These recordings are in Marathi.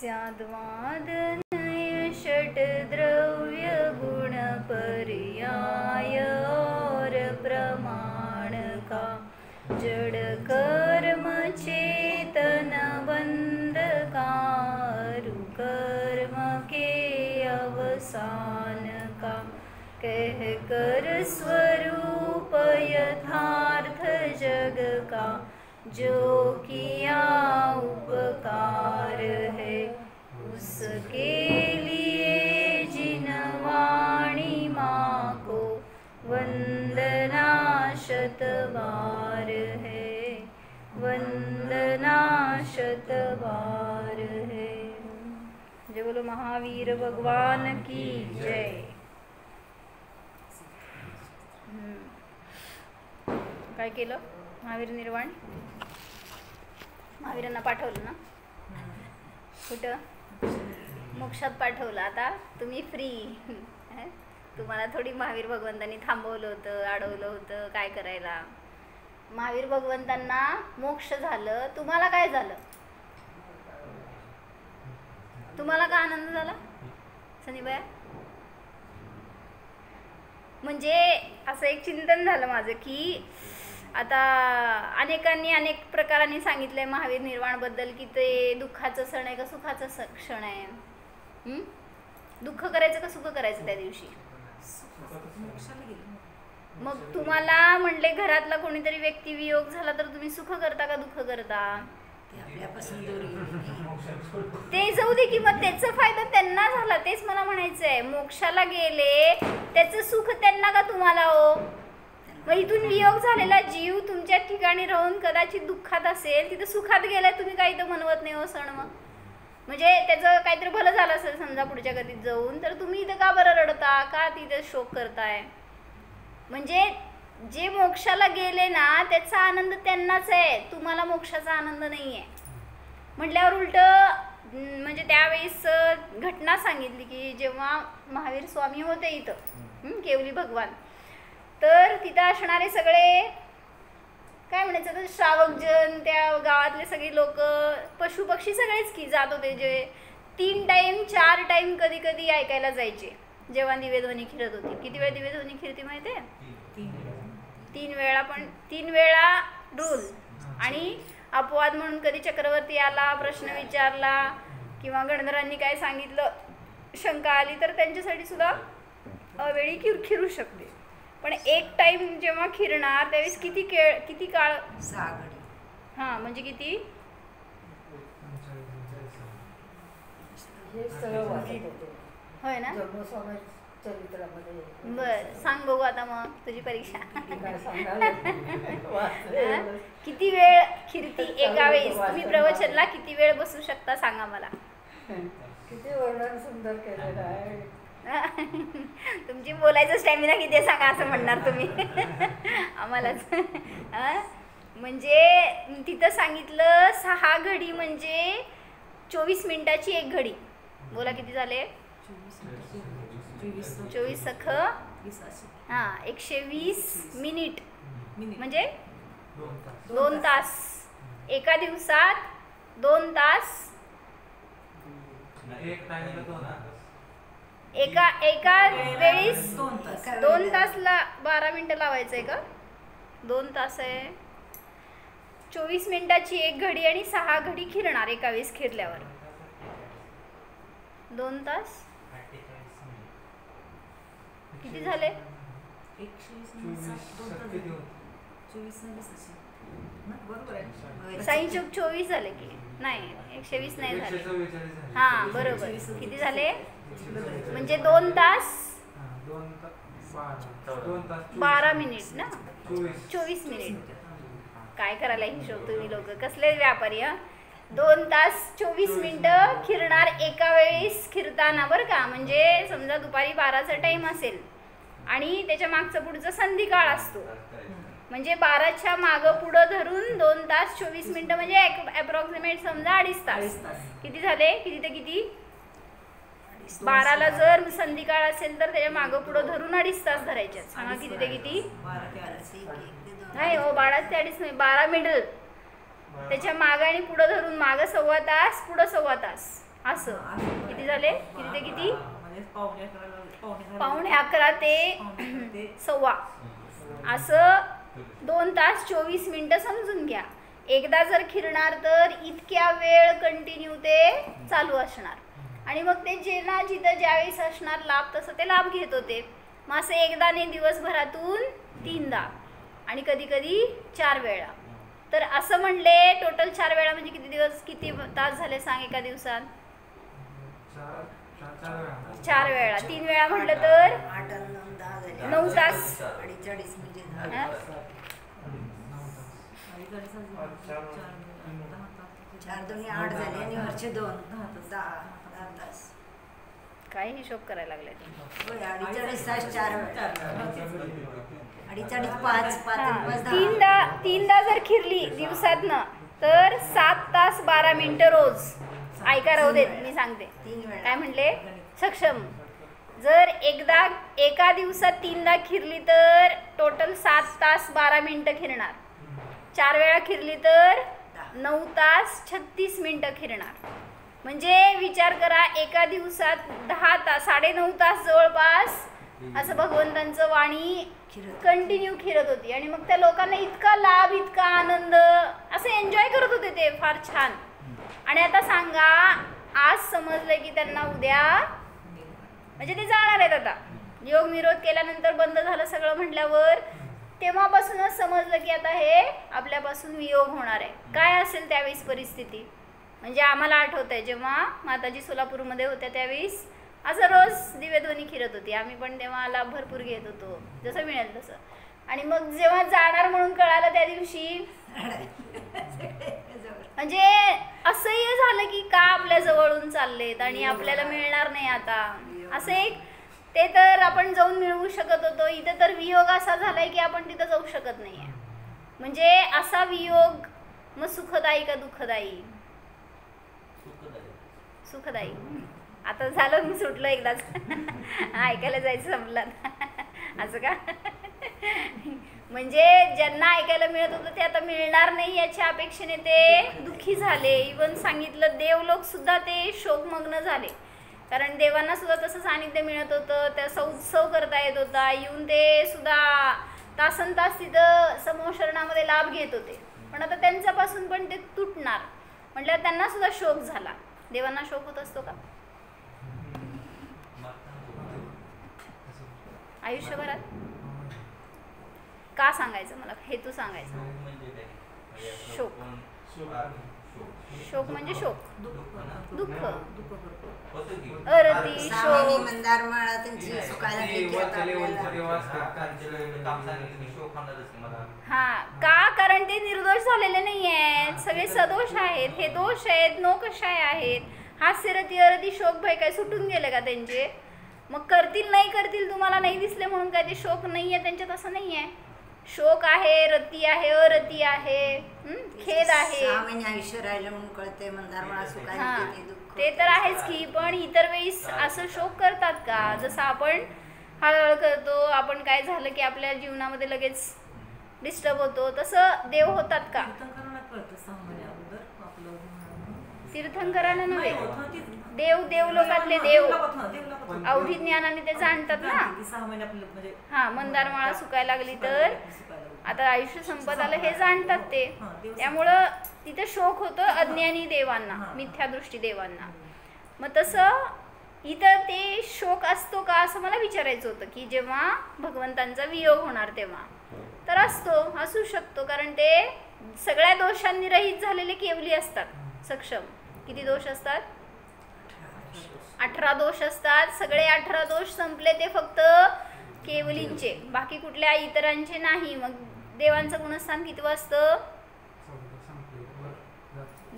स्याद्वादनय षट्द्रव्य गुण पर्याय और प्रमाण का जड़ कर्म चेतन बंध कारु कर्म के अवसान का कह कर स्वरूप यथार्थ जग का जो किया उपकार है उसके लिए जिन वाणी माँ को वंदना शतबार है, वंदना शतबार है। जय बोलो महावीर भगवान की जय। काय केलं महावीर निर्वाण? महावीरांना पाठवलं ना कुठं? मोक्षात पाठवलं। आता तुम्ही फ्री। तुम्हाला थोडी महावीर भगवंतांनी थांबवलं होतं, अडवलं होतं काय करायला? महावीर भगवंतांना मोक्ष झालं, तुम्हाला काय झालं? तुम्हाला का आनंद झाला सनीबाई? म्हणजे असं एक चिंतन झालं माझं की आता अनेकांनी अनेक प्रकारांनी सांगितलंय महावीर निर्वाणबद्दल की ते दुःखाचं सण आहे का सुखाचं क्षण आहे? दुःख करायचं का सुख करायचं त्या दिवशी? मग तुम्हाला म्हणले घरातला कोणीतरी व्यक्ती वियोग झाला तर तुम्ही सुख करता का दुःख करता? ते जाऊ दे की मग त्याचा फायदा त्यांना झाला, तेच मला म्हणायचं आहे। मोक्षाला गेले त्याचं सुख त्यांना का तुम्हाला हो? मग इथून वियोग झालेला जीव तुमच्या ठिकाणी राहून कदाचित दुःखात असेल, तिथं सुखात गेलाय तुम्ही काही तर म्हणवत नाही हो सण। मग म्हणजे त्याचं काहीतरी भलं झालं असेल समजा पुढच्या गतीत जाऊन, तर तुम्ही इथं का बरं रडता, का तिथे शोक करताय? म्हणजे जे मोक्षाला गेले ना त्याचा आनंद त्यांनाच आहे, तुम्हाला मोक्षाचा आनंद नाही आहे म्हटल्यावर उलट म्हणजे त्यावेळेस घटना सांगितली की जेव्हा महावीर स्वामी होते इथं केवली भगवान, तर तिथं असणारे सगळे काय म्हणायचं तर श्रावकजन, त्या गावातले सगळे लोक, पशु पक्षी सगळेच की जात होते, जे 3 टाईम 4 टाईम कधी कधी ऐकायला जायचे जेव्हा दिवेध्वनी फिरत होती। किती वेळ दिवेध्वनी फिरती माहिती आहे? 3 वेळा। पण 3 वेळा रूल आणि अपवाद म्हणून कधी चक्रवर्ती आला, प्रश्न विचारला किंवा गणधरांनी काय सांगितलं, शंका आली तर त्यांच्यासाठी सुद्धा अवेळी खिरू शकते। पण एक टाइम जेव्हा खिरणार त्यावेळेस किती काळ? 6 घडी। हां म्हणजे किती? होय ना? बर सांग बघू आता मग तुझी परीक्षा किती वेळ खिरती एका वेळेस? तुम्ही प्रवचनला किती वेळ बसू शकता सांगा मला? किती वर्णन सुंदर केलेलं आहे। तुमची बोलायचं स्टॅमिना किती आहे सांगा असं म्हणणार तुम्ही आम्हालाच। म्हणजे तिथं सांगितलं 6 घडी म्हणजे 24 मिनिटाची 1 घडी। बोला किती झाले? 24 सख 120 मिनिट म्हणजे 2 तास। एका दिवसात 2 तास। एका वेळेस 2 तासला 12 मिनिटं लावायचं आहे का? 2 तास आहे, 24 मिनिटाची 1 घडी आणि 6 घडी खिरणार एका वेळेस खिरल्यावर 2 तास। किती झाले? 24 झाले की नाही? 120 नाही झाले। हां बरोबर। किती झाले? म्हणजे 2 तास 12 मिनिट ना? 24 मिनिट। काय करायला हिशोब तुम्ही लोक कसले व्यापारी? 2 तास 24 मिनिटं खिरणार एका वेळेस खिरताना बरं का? म्हणजे समजा दुपारी 12चा टाईम असेल आणि त्याच्या मागचं पुढचं संधिकाळ असतो, म्हणजे 12च्या मागं पुढं धरून 2 तास 24 मिनिटं म्हणजे ॲप्रॉक्सिमेट समजा 2.5 तास। किती झाले? किती ते किती? 12ला जर संधिकाळ असेल तर त्याच्या मागं पुढं धरून 2.5 तास धरायचे। सांगा किती ते किती? नाही हो 12 ते 2.5 नाही, 12 मिडल, त्याच्या मागं आणि पुढं धरून मागं 1.25 तास पुढं 1.25 तास असं किती झाले, किती ते किती, म्हणजे पावणे 11 ते सव्वा, असं 2 तास 24 मिनिटं समजून घ्या. एकदा जर खिरणार तर इतक्या वेळ कंटिन्यू ते चालू असणार. आणि मग ते जे ना जिथं ज्यावेळेस असणार लाभ तसं ते लाभ घेत होते. मग असं एकदा नाही, दिवसभरातून 3दा आणि कधी कधी 4 वेळा. तर असं म्हणले टोटल 4 वेळा म्हणजे किती दिवस, किती तास झाले सांग एका दिवसात? 4 वेळा. 3 वेळा म्हटलं तर 9 तास. 48 म्हणजे हा? 4 2 8 झाले आणि वरचे 2 10 तास. काय हिशोब करायला लागलाय तुम्ही? 48 तास 4 वेळा, 48 5 5 तीनदा जर खिरली दिवसातनं तर 7 तास 12 मिनिटं रोज. ऐका राहू देत, मी सांगते 3 वेळा. काय म्हणले सक्षम. जर एका दिवसात 3दा खिरली तर टोटल 7 तास 12 मिनिटं खिरणार. 4 वेळा खिरली तर 9 तास 36 मिनिटं खिरणार. म्हणजे विचार करा, एका दिवसात 10 तास 9.5 तास जवळपास असं भगवंतांचं वाणी कंटिन्यू खिरत होती. आणि मग त्या लोकांना इतका लाभ, इतका आनंद, असं एन्जॉय करत होते ते, फार छान. आणि आता सांगा, आज समजलं की त्यांना उद्या म्हणजे ते जाणार आहेत. आता योग निरोध केल्यानंतर बंद झालं सगळं म्हटल्यावर तेव्हापासूनच समजलं की आता हे आपल्यापासून वियोग होणार आहे. काय असेल त्यावेळेस परिस्थिती. म्हणजे आम्हाला आठवत आहे, जेव्हा माताजी सोलापूरमध्ये होत्या त्यावेळेस असं रोज दिवेध्वनी खिरत होती. आम्ही पण तेव्हा लाभ भरपूर घेत होतो, जसं मिळेल तसं. आणि मग जेव्हा जाणार म्हणून कळालं त्या दिवशी, म्हणजे असंही झालं की का आपल्या जवळून चाललेत आणि आपल्याला मिळणार नाही आता. असं एक ते तर आपण जाऊन मिळवू शकत होतो, इथं तर वियोग असा झालाय की आपण तिथं जाऊ शकत नाहीये. म्हणजे असा वियोग मग सुखदायी का दुःखदायी? सुखदायी. आता झालं, मी सुटलं एकदाच. ऐकायला जायचं संपलं असं का? म्हणजे ज्यांना ऐकायला मिळत होतं ते आता मिळणार नाही याच्या अपेक्षेने ते दुःखी झाले. इवन सांगितलं देवलोक सुद्धा ते शोकमग्न झाले, कारण देवांना सुद्धा तसं सानिध्य मिळत होतं, त्याचा उत्सव करता येत होता. येऊन ते सुद्धा तासन तास तिथं समोशरणामध्ये लाभ घेत होते. पण आता त्यांच्यापासून पण ते तुटणार म्हटल्यावर त्यांना सुद्धा शोक झाला. देवांना शोक होत असतो का आयुष्यभरात? का सांगायचं मला, हेतू सांगायचा. शोक, शोक म्हणजे शोक, दुःख, अरती, शोक. मंदारमाळा त्यांची सुखायला हा का? कारण ते निर्दोष झालेले नाही आहेत, सगळे सदोष आहेत. हे दोष आहेत, नोकषाय आहेत. हास्यरती, अरती, शोक भय काय सुटून गेले का त्यांचे? मग करतील नाही करतील, तुम्हाला नाही दिसले म्हणून काय ते शोक नाही आहे त्यांच्यात? असं नाही आहे. शोक आहे, रती आहे, अरती आहे, खेद आहे. आयुष्य राहिलं म्हणून कळते मंदारमाळा सुखायला. हा ते तर आहेच की, पण इतर वेळेस असं शोक करतात का? जसं आपण हळहळ करतो, आपण काय झालं की आपल्या जीवनामध्ये लगेच डिस्टर्ब होतो, तसं देव होतात का? तीर्थंकरांना नव्हे, देव लोकातले देव अवधी ज्ञानाने ते जाणतात ना. हा मंदारमाळा सुकायला लागली तर आता आयुष्य संपत आलं हे जाणतात ते. त्यामुळं तिथे शोक होतं अज्ञानी देवांना, मिथ्यादृष्टी देवांना. मग तसं इथं ते शोक असतो का असं मला विचारायचं होतं, की जेव्हा भगवंतांचा वियोग होणार तेव्हा तर असू शकतो. कारण ते सगळ्या दोषांनी रहित झालेले केवली असतात. सक्षम किती दोष असतात? 18 दोष असतात. सगळे 18 दोष संपले ते फक्त केवलींचे, बाकी कुठल्या इतरांचे नाही. मग देवांचं गुणस्थान किती असतं?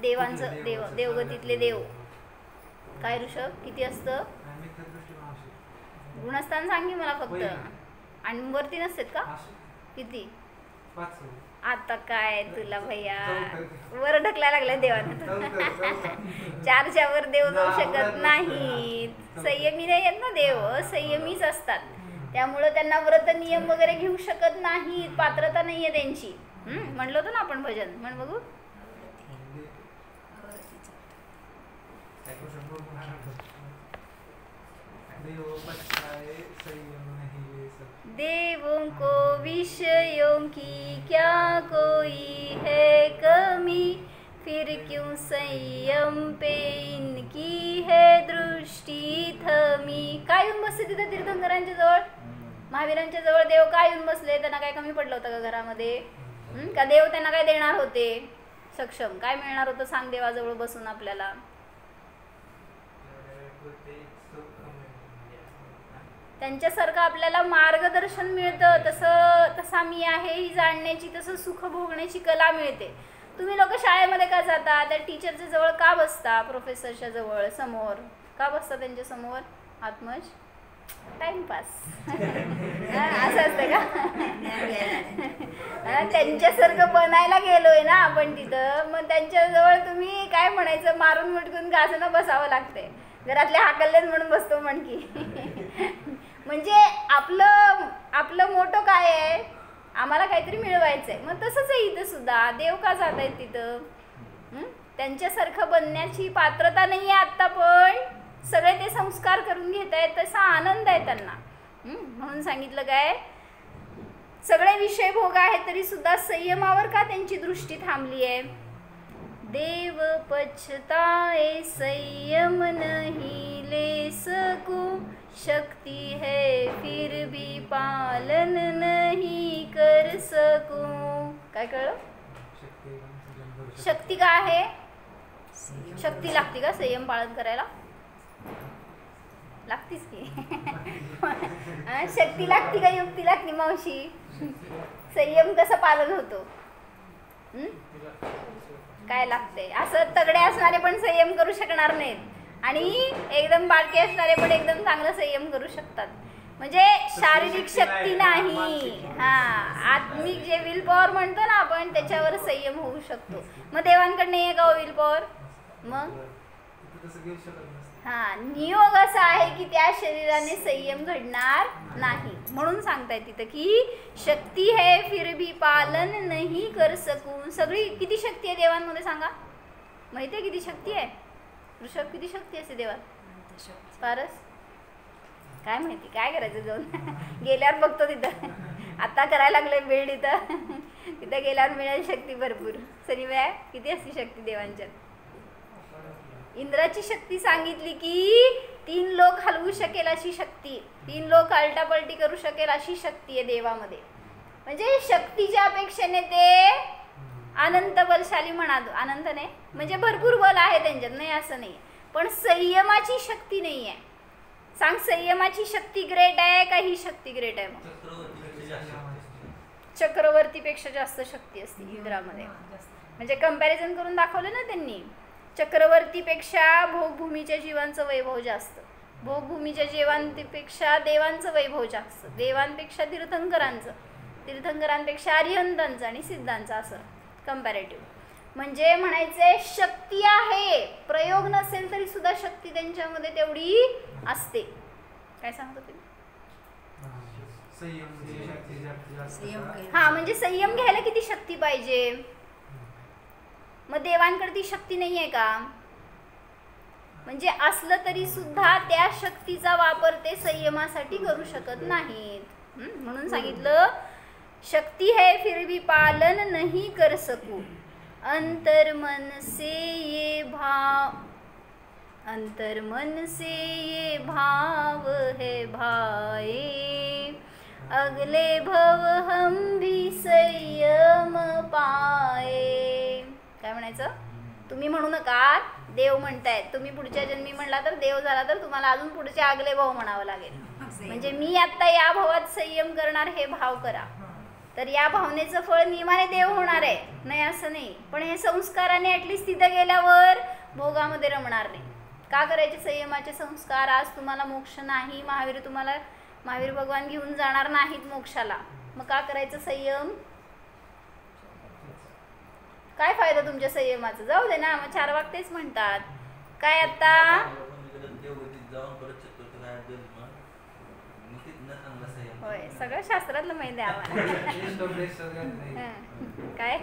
देवांचं देवगतीतले देव काय ऋषभ किती असतं गुणस्थान? सांगी मला फक्त. आणि वरती नसतात का? किती? आता काय तुला भैया वर ढकलायला लागलं देवानं. 4च्या वर देव जाऊ शकत नाहीत. संयमी नाही आहेत ना देव, संयमीच असतात. त्यामुळं त्यांना व्रत नियम वगैरे घेऊ शकत नाहीत, पात्रता नाहीये त्यांची. म्हणलं होतं ना आपण भजन, म्हण बघू. देवों को विषयों की क्या कोई है कमी, फिर क्यों संयम पे इनकी है दृष्टी थमी. काय येऊन बसते तिथं तीर्थंकरांच्या जवळ, महावीरांच्या जवळ देव काय येऊन बसले? त्यांना काय कमी पडलं होतं का घरामध्ये? का देव त्यांना काय देणार होते सक्षम? काय मिळणार होतं सांग देवाजवळ बसून आपल्याला? त्यांच्यासारखं आपल्याला मार्गदर्शन मिळतं, तसा मी आहे ही जाणण्याची, तसं सुख भोगण्याची कला मिळते. तुम्ही लोक शाळेमध्ये का जाता? त्या टीचरच्या जवळ का बसता? प्रोफेसरच्या जवळ समोर का बसता? त्यांच्या समोर आत्मज टाइमपास असं असतं का? त्यांच्यासारखं बनायला गेलोय ना आपण तिथं, मग त्यांच्याजवळ तुम्ही काय म्हणायचं, मारून मुटकून घासणं बसावं लागतंय. घरातले हाकललेच म्हणून बसतो म्हणकी. म्हणजे आपलं मोठं काय आहे, आम्हाला काहीतरी मिळवायचंय. मग तसंच आहे इथं सुद्धा. देव का जात आहेत तिथं? त्यांच्यासारखं बनण्याची पात्रता नाही आहे आत्ता, पण सगळे ते संस्कार करून घेत आहेत, तसा आनंद आहे त्यांना. म्हणून सांगितलं काय, सगळे विषय भोग आहेत तरी सुद्धा संयमावर का त्यांची दृष्टी थांबली आहे? देव पछताए संयम नहीं ले सकूं, शक्ति है फिर भी पालन नहीं कर सकूं. काय कळलं? शक्ती काय आहे? शक्ती लागते का संयम पालन करायला? लागतीच की. शक्ती लागती का युक्ती लागती मावशी? संयम कसं पालन होतो? काय लागतंय? असं तगडे असणारे पण संयम करू शकणार नाहीत, आणि एकदम बाळके असणारे पण एकदम चांगलं संयम करू शकतात. म्हणजे शारीरिक शक्ती नाही, आत्मिक जे विल पॉवर म्हणतो ना आपण, त्याच्यावर संयम होऊ शकतो. मग देवांकडे नाही आहे का विल पॉवर? मग नियोग असा आहे की त्या शरीराने संयम घडणार नाही. म्हणून सांगताय तिथं की शक्ती है फिर भी पालन नहीं कर सकूं. सगळी किती शक्ती आहे देवांमध्ये सांगा? माहिती आहे किती शक्ती आहे? ऋषभ, किती शक्ती असते देवात? फारच काय माहिती, काय करायचं जाऊन? गेल्यावर बघतो तिथं. आता करायला लागले बिल्ड इथं, तिथं गेल्यावर मिळेल शक्ती भरपूर. सनी किती असते शक्ती देवांच्यात? इंद्राची शक्ती सांगितली की 3 लोक हलवू शकेल अशी शक्ती, 3 लोक आलटापलटी करू शकेल अशी शक्ती आहे देवामध्ये. म्हणजे शक्तीच्या अपेक्षेने ते अनंत बलशाली म्हणा. अनंत नाही म्हणजे भरपूर बल आहे त्यांच्यात, नाही असं नाही, पण संयमाची शक्ती नाही आहे. सांग, संयमाची शक्ती ग्रेट आहे का ही शक्ती ग्रेट आहे? मग चक्रवर्तीपेक्षा जास्त शक्ती असते इंद्रामध्ये. म्हणजे कंपॅरिझन करून दाखवलं ना त्यांनी. चक्रवर्तीपेक्षा भोगभूमीच्या जीवांचं वैभव जास्त, भोगभूमीच्या जीवांपेक्षा देवांचं वैभव जास्त, देवांपेक्षा तीर्थंकरांचं, तीर्थंकरांपेक्षा अरिहंतांचं आणि सिद्धांचं, असं कंपॅरेटिव्ह. म्हणजे म्हणायचे शक्ती आहे, प्रयोग नसेल तरी सुद्धा शक्ती त्यांच्यामध्ये तेवढी असते. काय सांगतो तुम्ही? म्हणजे संयम घ्यायला किती शक्ती पाहिजे? मग देवांकडे ती शक्ती नाही आहे का? म्हणजे असलं तरी सुद्धा त्या शक्तीचा वापर ते संयमासाठी करू शकत नाहीत. म्हणून सांगितलं शक्ती है फिर भी पालन नहीं कर सकूं, अंतर मन से ये भाव है भाए, अगले भव हम भी संयम पाए. काय म्हणायचं? तुम्ही म्हणू नका, देव म्हणतायत. तुम्ही पुढच्या जन्मी म्हणला तर देव झाला तर तुम्हाला अजून पुढचे आगले भाव म्हणावं लागेल. म्हणजे मी आता या भावात संयम करणार हे भाव करा, तर या भावनेचं फळ नियमाने देव होणार आहे, नाही असं नाही. पण हे संस्काराने ॲटलिस्ट तिथं गेल्यावर भोगामध्ये रमणार नाही. का करायचे संयमाचे संस्कार? आज तुम्हाला मोक्ष नाही, महावीर भगवान घेऊन जाणार नाहीत मोक्षाला, मग का करायचं संयम? काय फायदा तुमच्या संयमाचा? जाऊ दे ना, मग 4 वाक तेच म्हणतात. काय आता होय, सगळं शास्त्रातलं माहिती आहे आम्हाला. काय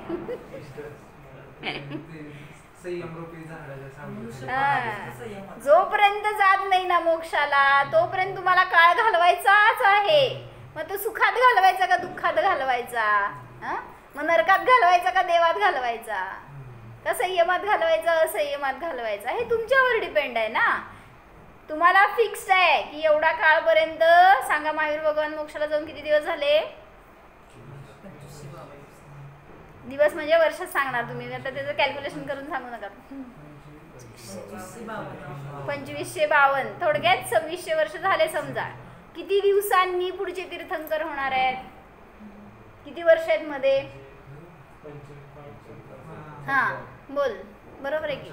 जोपर्यंत जात नाही ना मोक्षाला तोपर्यंत तुम्हाला काळ घालवायचाच आहे. मग तो सुखात घालवायचा का दुःखात घालवायचा? मग नरकात घालवायचा का देवात घालवायचा? का संयमात घालवायचा असंयमात घालवायचा? हे तुमच्यावर डिपेंड आहे ना. तुम्हाला फिक्स्ड आहे की एवढा काळपर्यंत. सांगा महावीर भगवान मोक्षाला जाऊन किती दिवस झाले? दिवस म्हणजे वर्षात सांगणार तुम्ही, आता त्याचं कॅल्क्युलेशन करून सांगू नका. 2552 थोडक्यात 2600 वर्ष झाले समजा. किती दिवसांनी पुढचे तीर्थंकर होणार आहेत? किती वर्ष आहेत मध्ये? हा बोल, बरोबर आहे की?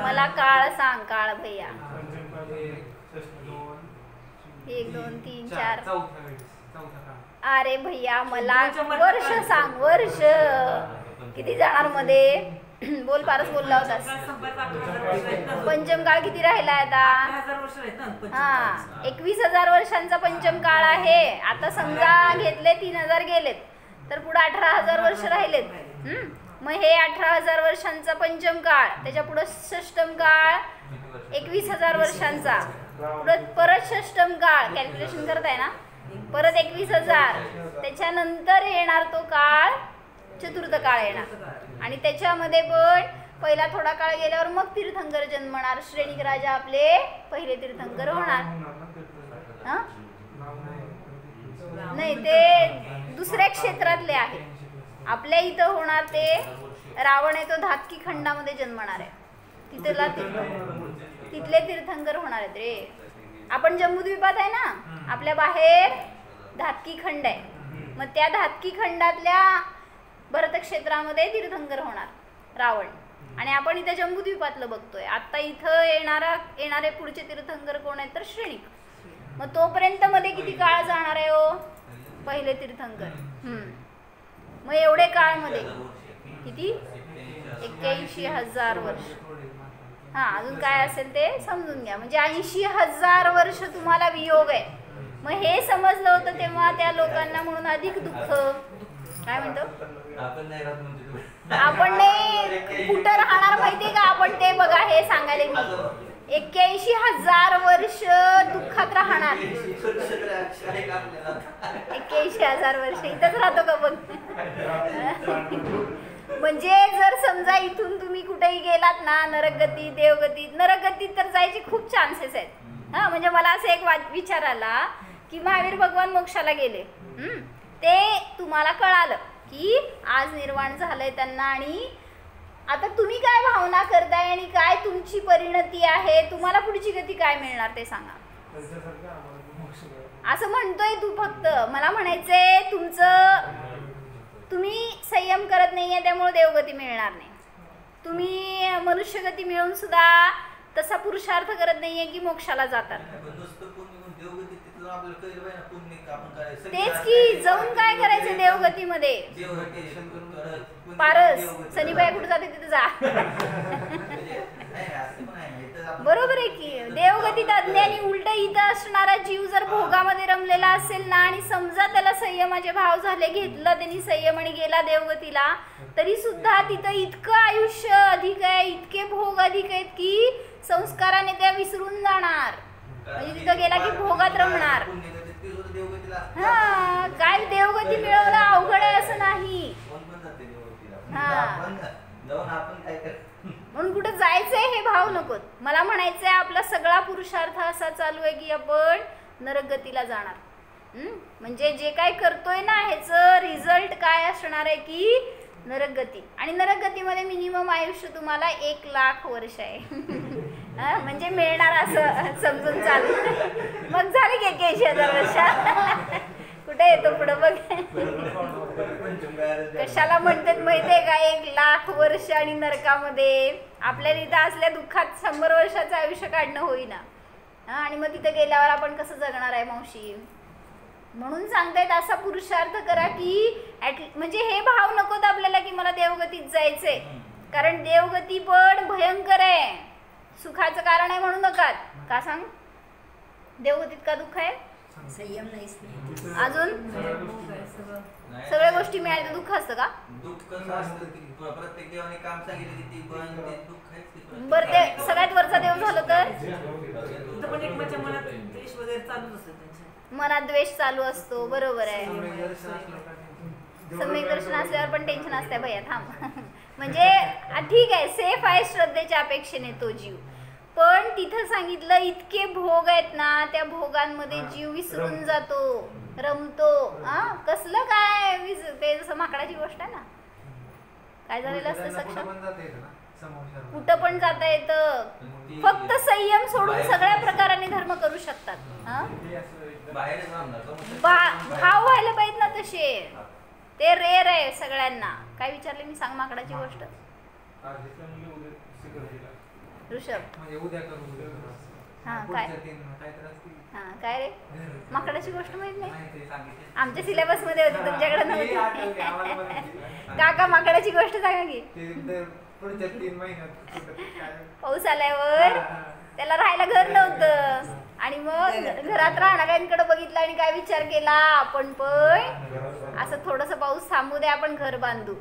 मला काळ सांग, काळ भैया. 1 2 3 4. अरे भैया मला वर्ष सांग, वर्ष किती जाणार मध्ये? बोल, पारस बोलला होतास. पंचम काळ किती राहिला आता? हा 21,000 वर्षांचा पंचम काळ आहे. आता समजा घेतले 3,000 गेलेत तर पुढे 18,000 वर्ष राहिलेत. मग हे 18,000 वर्षांचा पंचम काळ, त्याच्या पुढे षष्टम काळ 21,000 वर्षांचा, पुढे परत षष्टम काळ, कॅल्क्युलेशन करताय ना, परत 21,000. त्याच्यानंतर येणार तो काळ चतुर्थ काळ येणार. आणि त्याच्यामध्ये पण पहिला थोडा काळ गेल्यावर मग तीर्थंकर जन्मणार. श्रेणिक राजा आपले पहिले तीर्थंकर होणार. नाही, ते दुसऱ्या क्षेत्रातले आहे. आपल्या इथं होणार ते रावण आहे, तो धातकी खंडामध्ये जन्मणार आहे. तिथले तीर्थंकर होणार आहेत रे. आपण जम्बूद्वीपात आहे ना, आपल्या बाहेर धातकी खंड आहे. मग त्या धातकी खंडातल्या भरत क्षेत्रामध्ये तीर्थंकर होणार रावण. आणि आपण इथे जम्बूद्वीपातलं बघतोय. आता इथं येणारे पुढचे तीर्थंकर कोण आहेत तर श्रेणिक. मग तोपर्यंत मध्ये किती काळ जाणार आहे हो? पहिले तीर्थंकर. मग एवढे काळ मध्ये किती? 81,000 वर्ष. हा अजून काय असेल ते समजून घ्या. म्हणजे 80,000 वर्ष तुम्हाला वियोग आहे. मग हे समजलं होतं तेव्हा त्या लोकांना म्हणून अधिक दुःख. काय म्हणतो? आपण नाही कुठं राहणार माहितीये का? आपण ते बघा, हे सांगायला मी 81,000 वर्ष दुःखात राहणार. 81,000 वर्ष इथंच राहतो का बघ. म्हणजे जर समजा इथून तुम्ही कुठेही गेलात ना, नरकगती देवगतीत, नरकगतीत तर जायचे खूप चान्सेस आहेत. हा म्हणजे मला असं एक विचार आला की महावीर भगवान मोक्षाला गेले, ते तुम्हाला कळालं की आज निर्वाण झालंय त्यांना. आणि आता तुम्ही काय भावना करताय आणि काय तुमची परिणती आहे, तुम्हाला पुढची गती काय मिळणार ते सांगा. असं म्हणतोय तू फक्त. मला म्हणायचंय तुम्ही संयम करत नाहीये त्यामुळे देवगती मिळणार नाही. तुम्ही मनुष्यगती मिळून सुद्धा तसा पुरुषार्थ करत नाहीये की मोक्षाला जातात. तेच की जाऊन काय करायचं देवगतीमध्ये? पारस सनीबाई कुठे जाते तिथे जा. बरोबर आहे की? देवगतीत अज्ञानी उलट इथं असणारा जीव जर भोगामध्ये रमलेला असेल ना, आणि समजा त्याला संयमाचे भाव झाले, घेतलं त्यांनी संयम आणि गेला देवगतीला, तरी सुद्धा तिथं इतकं आयुष्य अधिक आहे, इतके भोग अधिक आहेत की संस्काराने त्या विसरून जाणार. म्हणजे तिथं गेला की भोगात रमणार. हा काय देवगती मिळवणं अवघड आहे असं नाही. हा म्हणून कुठं जायचंय हे भाव नकोत. मला म्हणायचंय आपला सगळा पुरुषार्थ असा चालू आहे की आपण नरकगतीला जाणार. म्हणजे जे काय करतोय ना ह्याचं रिझल्ट काय असणार आहे की नरकगती. आणि नरकगतीमध्ये मिनिमम आयुष्य तुम्हाला 1,00,000 वर्ष आहे. म्हणजे मिळणार असं समजून चालू. मग झाले की 81,000 वर्ष. कुठे येतो पुढं बघ. कशाला म्हणतात माहितीये का 1,00,000 वर्ष आणि नरकामध्ये? आपल्याला इथं असल्या दुःखात 100 वर्षाचं आयुष्य काढणं होईना. आणि मग तिथं गेल्यावर आपण कसं जगणार आहे मावशी? म्हणून सांगतायत असा पुरुषार्थ करा की म्हणजे हे भाव नकोत आपल्याला की मला देवगतीत जायचंय. कारण देवगती पण भयंकर आहे, सुखाचं कारण आहे म्हणू नका. का सांग? देवगतीत का दुःख आहे? संयम नाहीच. अजून सगळ्या गोष्टी मिळाल्या तर दुःख असतं का? प्रत्येक देवाने काम सांगितलं की ती पण ते दुःख आहेच ते प्रत्येक. बरं ते सगळ्यात वरचा देव झालं तर तिथं पण एक माझ्या मनात द्वेष वगैरे चालूच असतं त्यांच्या. मनात द्वेष चालू असतो. बरोबर आहे. सम्यक दर्शन असल्यावर पण टेन्शन असते भैया थांब. म्हणजे ठीक आहे, सेफ आहे श्रद्धेच्या अपेक्षेने तो जीव, पण तिथं सांगितलं इतके भोग आहेत ना, त्या भोगांमध्ये जीव विसरून जातो, रमतो. कसलं काय ते जसं माकडाची गोष्ट आहे ना, काय झालेलं असतं सक्षम कुठं पण जाता येतं, फक्त संयम सोडून सगळ्या प्रकाराने धर्म करू शकतात. भाव व्हायला पाहिजेत ना तसे, ते रेअर आहे सगळ्यांना. काय विचारले मी, सांग माकडाची गोष्ट. ऋषभ काय काय रे, माकडाची गोष्ट माहित नाही? आमच्या सिलेबस मध्ये होती, तुमच्याकडे नव्हती. काका माकडाची गोष्ट सांगा की. पाऊस आल्यावर त्याला राहायला घर नव्हतं आणि मग घरात राहणाऱ्यांकडे बघितलं आणि काय विचार केला, आपण पण असं थोडस पाऊस थांबू दे, आपण घर बांधू.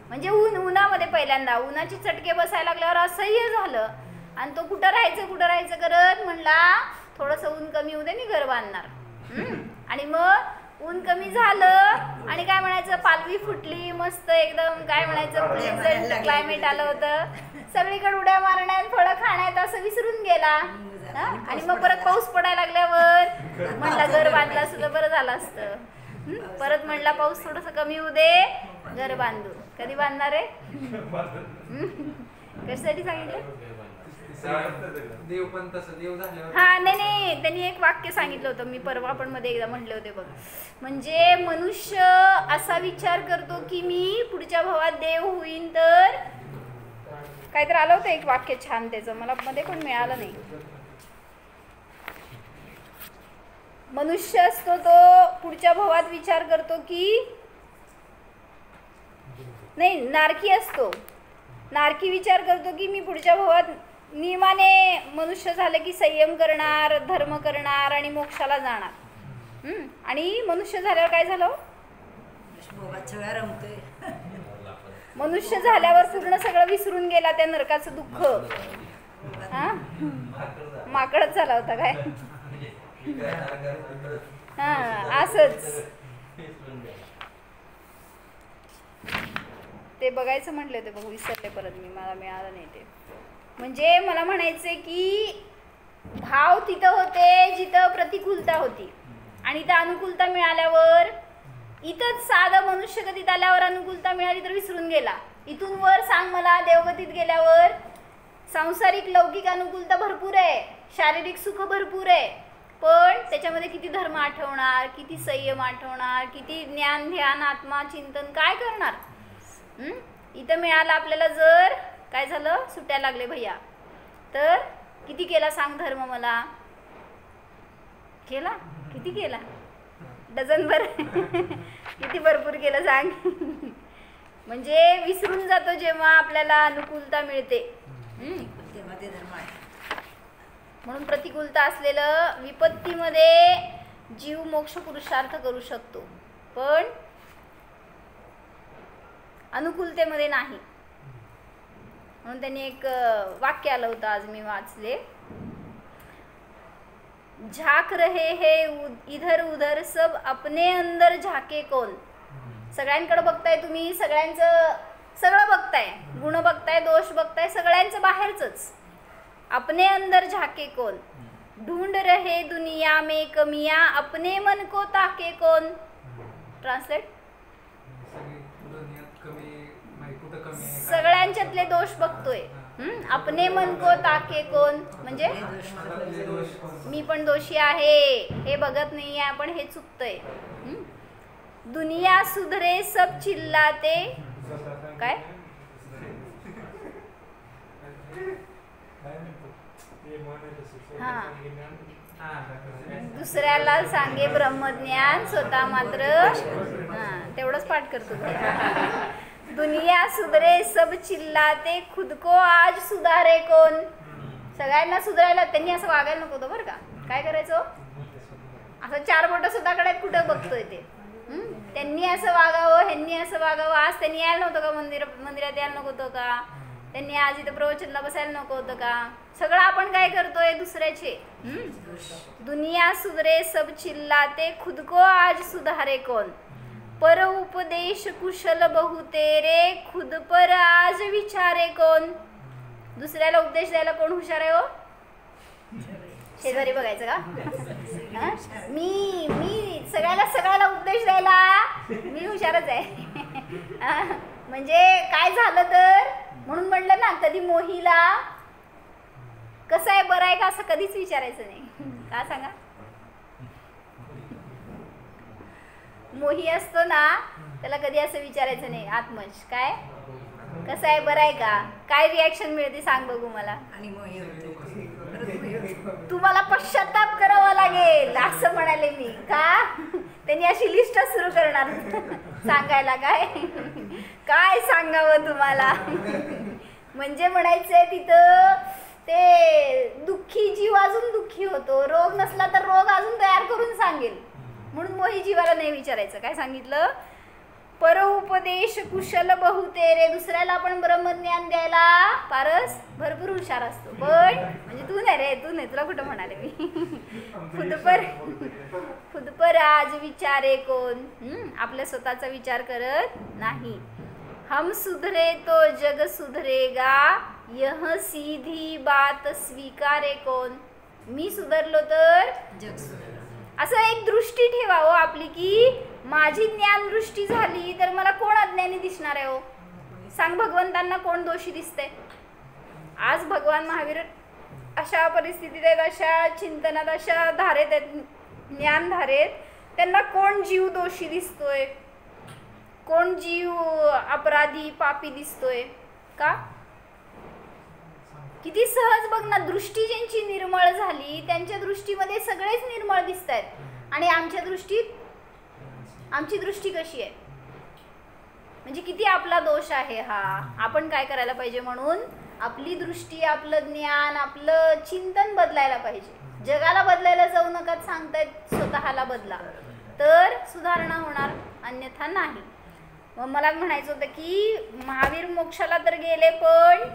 म्हणजे उन्हामध्ये पहिल्यांदा उन्हाची चटके बसायला लागल्यावर असह्य झालं आणि तो कुठं राहायचं करत म्हणला थोडस ऊन कमी होऊ दे, मी घर बांधणार. आणि मग ऊन कमी झालं आणि काय म्हणायचं, पालवी फुटली मस्त एकदम, काय म्हणायचं प्लेझंट क्लायमेट आलं होतं, सगळीकडे उड्या मारण्यात फळं खाण्यात असं विसरून गेला. आणि मग परत पाऊस पडायला लागल्यावर म्हणला घर बांधला सुद्धा बरं झालं असतं. परत म्हणला पाऊस थोडस कमी होऊ दे, घर बांधू. कधी बांधणार आहे? कशासाठी सांगितलं? देव पण तसं देव झाल्यावर हा नाही, त्यांनी एक वाक्य सांगितलं होतं, मी परवा पण मध्ये एकदा म्हटले होते बघ. म्हणजे मनुष्य असा विचार करतो की मी पुढच्या भावात देव होईन, तर काहीतरी आलं होतं एक वाक्य छान त्याचं, मला मध्ये पण मिळालं नाही. मनुष्य असतो तो पुढच्या भावात विचार करतो की नाही, नारकी असतो, नारकी विचार करतो की मी पुढच्या भावात नियमाने मनुष्य झालं की संयम करणार, धर्म करणार आणि मोक्षाला जाणार. आणि मनुष्य झाल्यावर काय झालं, मनुष्य झाल्यावर पूर्ण सगळं विसरून गेला, त्या नरकाचं दुःख. माकडच झाला होता काय? असंच ते बघायचं म्हटले होते बघ, विसरले परत मी, मला मिळालं नाही ते. म्हणजे मला म्हणायचंय की भाव तिथं होते जिथं प्रतिकूलता होती, आणि त्या अनुकूलता मिळाल्यावर इथंच साधं मनुष्य गतीत आल्यावर अनुकूलता मिळाली तर विसरून गेला. इथून वर सांग मला, देवगतीत गेल्यावर सांसारिक लौकिक अनुकूलता भरपूर आहे, शारीरिक सुख भरपूर आहे, पण त्याच्यामध्ये किती धर्म आठवणार, किती संयम आठवणार, किती ज्ञान ध्यान आत्मा चिंतन काय करणार. इथं मिळालं आपल्याला, जर काय झालं सुट्या लागले भैया, तर किती केला सांग धर्म मला, केला किती केला, डझन भर किती भरपूर केलं सांग. म्हणजे विसरून जातो जेव्हा आपल्याला अनुकूलता मिळते. म्हणून प्रतिकूलता असलेलं विपत्तीमध्ये जीव मोक्ष पुरुषार्थ करू शकतो, पण अनुकूलतेमध्ये नाही. म्हणून त्यांनी एक वाक्य आलं होतं, आज मी वाचले, झाक रहे है इधर उधर सब अपने अंदर झाके कौन. सगळ्यांकडे बघताय तुम्ही, सगळ्यांचं सगळं बघताय, गुण बघताय, दोष बघताय, सगळ्यांचं बाहेरच. अपने अंदर झाके कौन, ढूंढ रहे दुनिया में कमियां, अपने मन को ताके कौन. ट्रान्सलेट, सगळ्यांच्यातले दोष बघतोय, अपने मन को ताके कौन, म्हणजे मी पण दोषी आहे हे बघत नाही आहे, आपण हे चुकतंय. दुनिया सुधरे सब चिल्लाते, काय दुसऱ्याला सांगे ब्रह्मज्ञान, स्वतः मात्र तेवढंच पाठ करतो. दुनिया सुधरे सब चिल्लाते, खुद को आज सुधारे कोण. सगळ्यांना सुधारायला त्यांनी असं वागायला नको होतं बरं का. काय करायचं, असं चार बोटं सुद्धा कडे कुठं बघतोय ते. त्यांनी असं वागावं, ह्यांनी असं वागावं. आज त्यांनी यायला नव्हतं का मंदिरात यायला नको होतं का? त्यांनी आज इथं प्रवचनला बसायला नको होतं का? सगळं आपण काय करतोय दुसऱ्याचे. दुनिया सुधरे सब चिल्लाते, खुद को आज सुधारे कौन. पर उपदेश कुशल बहु तेरे, खुद पर आज विचारे कौन. दुसऱ्याला उपदेश द्यायला कोण हुशार आहे हो? शेजारी बघायचं का? मी सगळ्याला उपदेश द्यायला मी हुशारच आहे. म्हणजे काय झालं तर, म्हणून म्हणलं ना, कधी मोहीला कसं आहे बरं आहे का असं कधीच विचारायचं नाही. का सांगा? मोही असतो ना त्याला कधी असं विचारायचं नाही, आत्मज काय कसं आहे बरं आहे का, काय रिॲक्शन मिळते सांग बघू मला. आणि मोही होते. तुम्हाला पश्चाताप करावा लागेल असं म्हणाले मी. का? त्यांनी अशी लिस्ट सुरू करणार सांगायला. काय सांगावं तुम्हाला. म्हणजे म्हणायचंय तिथं ते दुःखी जीव अजून दुःखी होतो, रोग नसला तर रोग अजून तयार करून सांगेल. म्हणून मोही जीवाला नाही विचारायचं. काय सांगितलं? पर उपदेश कुशल बहु तेरे. दुसऱ्याला आपण ब्रह्मज्ञान द्यायला फारच भरपूर हुशार असतो, पण म्हणजे तू नाही रे, तू नाही, तुला कुठं म्हणाले मी. खुद पर आज विचारे कोण. आपल्या स्वतःचा विचार करत नाही. हम सुधरे तो जग सुधरेगा, यह सीधी बात स्वीकारे कोण. मी सुधरलो तर जग सुधारेल. असं एक दृष्टी ठेवा हो आपली, की माझी ज्ञान दृष्टी झाली तर मला कोण अज्ञानी दिसणार आहे हो? सांग, भगवंतांना कोण दोषी दिसते? आज भगवान महावीर अशा परिस्थितीत आहेत, अशा चिंतनात, अशा धारेत आहेत, ज्ञान धारेत, त्यांना कोण जीव दोषी दिसतोय? कोण जीव अपराधी पापी दिसतोय का? किती सहज बघ ना, दृष्टी ज्यांची निर्मळ झाली त्यांच्या दृष्टीमध्ये सगळेच निर्मळ दिसत आहेत. आणि आमच्या दृष्टीत आमची दृष्टी कशी आहे? म्हणजे किती आपला दोष आहे हा. आपण काय करायला पाहिजे? म्हणून आपली दृष्टी, आपलं ज्ञान, आपलं चिंतन बदलायला पाहिजे. जगाला बदलायला जाऊ नका सांगतायत, स्वतःला बदला तर सुधारणा होणार, अन्यथा नाही. मग मला म्हणायचं होतं की महावीर मोक्षाला तर गेले, पण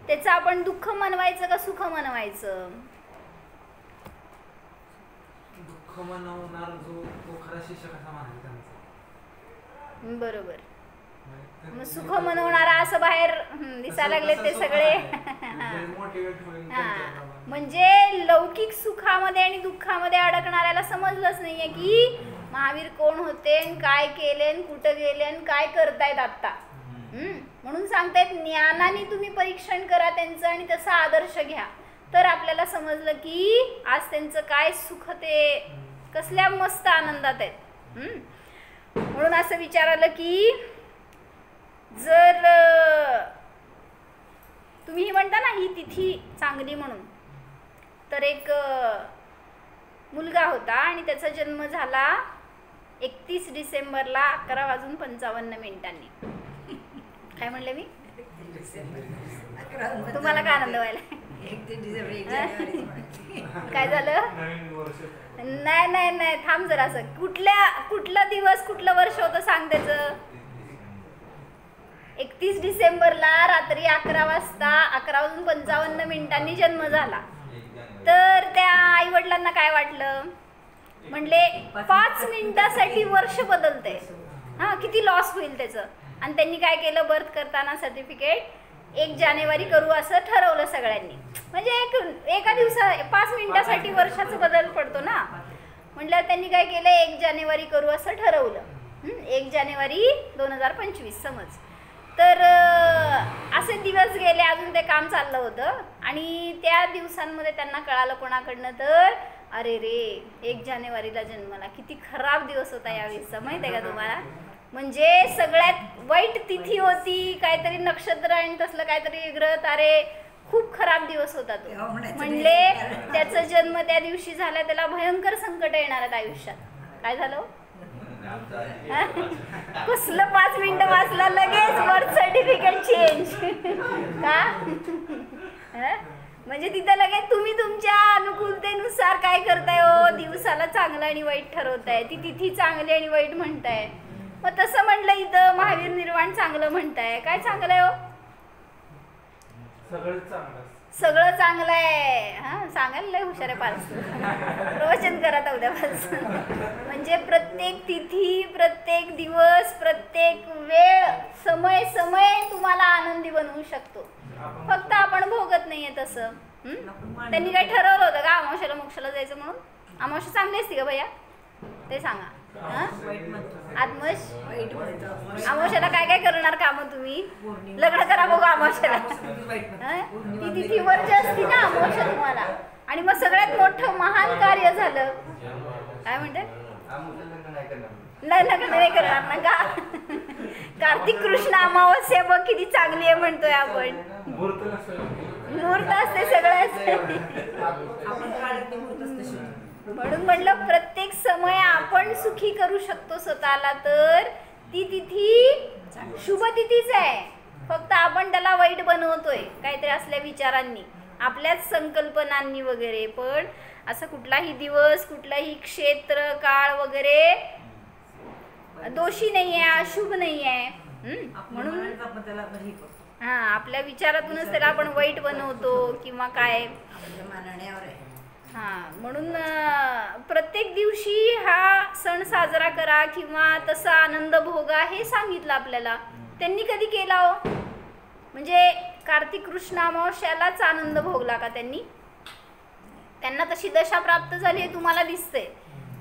त्याचं आपण दुःख मनवायचं का सुख मनवायचं? दुःख मनवणार जो तो खरा शिष्य कसा मानेल त्यांचा. बरोबर. मग सुख मनवणारा असं बाहेर दिसायला लागले ते सगळे. मोटिवेट होईल हा, त्यांच्याप्रमाणे. म्हणजे लौकिक सुखामध्ये आणि दुःखामध्ये अडकणाऱ्याला समजलंच नाहीये की महावीर कोण होते, काय केले, कुठं गेले आणि काय करतायत आता. म्हणून सांगतायत ज्ञानाने तुम्ही परीक्षण करा त्यांचं आणि तसा आदर्श घ्या, तर आपल्याला समजलं की आज त्यांचं काय सुख, ते कसल्या मस्त आनंदात आहेत. म्हणून असं विचारलं की जर तुम्ही म्हणता ना ही तिथी चांगली म्हणून, तर एक मुलगा होता आणि त्याचा जन्म झाला 31 डिसेंबरला 11:55 काय म्हणले मी? तुम्हाला काय आनंद व्हायला? काय झालं? नाही थांब जरा. असं कुठला दिवस कुठलं वर्ष होतं सांग त्याचं? 31 डिसेंबरला रात्री 11 वाजता 11:55 जन्म झाला. तर त्या आई वडिलांना काय वाटलं? म्हणले 5 मिनिटासाठी वर्ष बदलते, हा किती लॉस होईल त्याचं. आणि त्यांनी काय केलं, बर्थ करताना सर्टिफिकेट 1 जानेवारी करू असं ठरवलं सगळ्यांनी. म्हणजे एका दिवसा 5 मिनिटासाठी वर्षाचा बदल पडतो ना. म्हटलं त्यांनी काय केलं, 1 जानेवारी करू असं ठरवलं. 1 जानेवारी 2025 समज. तर असे दिवस गेले, अजून ते काम चाललं होतं. आणि त्या दिवसांमध्ये त्यांना कळालं कोणाकडनं, तर अरे रे 1 जानेवारीला जन्मला, किती खराब दिवस होता यावेळेसचा, माहिती आहे का तुम्हाला? म्हणजे सगळ्यात वाईट तिथी होती, काहीतरी नक्षत्र आणि तसलं काहीतरी ग्रह तारे, खूप खराब दिवस होता तो. म्हणले त्याचा जन्म त्या दिवशी झाला, त्याला भयंकर संकट येणार आहेत आयुष्यात. काय झालं? कसलं 5 मिनिटं वाचला लगेच बर्थ सर्टिफिकेट चेंज का? म्हणजे तिथं लगेच तुम्ही तुमच्या अनुकूलतेनुसार काय करताय हो, दिवसाला चांगलं आणि वाईट ठरवताय, ती तिथी चांगली आणि वाईट म्हणताय. मग तसं म्हटलं इथं महावीर निर्वाण चांगलं म्हणताय. काय चांगलं आहे हो? सगळं चांगलं. सगळं चांगलं आहे. हा, सांगायला लय हुशार आहे पाच. प्रवचन करा उद्यापासून. म्हणजे प्रत्येक तिथी, प्रत्येक दिवस, प्रत्येक वेळ, समय समय तुम्हाला आनंदी बनवू शकतो. फक्त आपण भोगत नाहीये तसं. त्यांनी काय ठरवलं होतं का अमावस्याला मोक्षाला जायचं म्हणून? अमावस्या चांगली असते का भैया, ते सांगा. आत्मश अमावस्याला काय काय करणार काम तुम्ही? लग्न करा बघू अमावस्याला. ती तिथी वर्ज असती ना अमावस्या तुम्हाला. आणि मग सगळ्यात मोठं महान कार्य झालं. काय म्हणते? लग्न नाही करणार ना का? कार्तिक कृष्ण अमावस्या बघ किती चांगली आहे म्हणतोय आपण. मुहूर्त असते सगळं असते. म्हणून म्हणलं प्रत्येक समय आपण सुखी करू शकतो स्वतःला. तर ती तिथी शुभ तिथीच आहे. फक्त आपण त्याला वाईट बनवतोय काहीतरी असल्या विचारांनी, आपल्याच संकल्पनांनी वगैरे. पण असं कुठलाही दिवस, कुठलाही क्षेत्र, काळ वगैरे दोषी नाही आहे, अशुभ नाही आहे. म्हणून हा, आपल्या विचारातूनच त्याला आपण वाईट बनवतो किंवा काय. हा, म्हणून प्रत्येक दिवशी हा सण साजरा करा किंवा तसा आनंद भोगा हे सांगितलं आपल्याला. त्यांनी कधी केला हो? म्हणजे कार्तिक कृष्ण अमावस्यालाच आनंद भोगला का त्यांनी? त्यांना तशी दशा प्राप्त झाली हे तुम्हाला दिसते.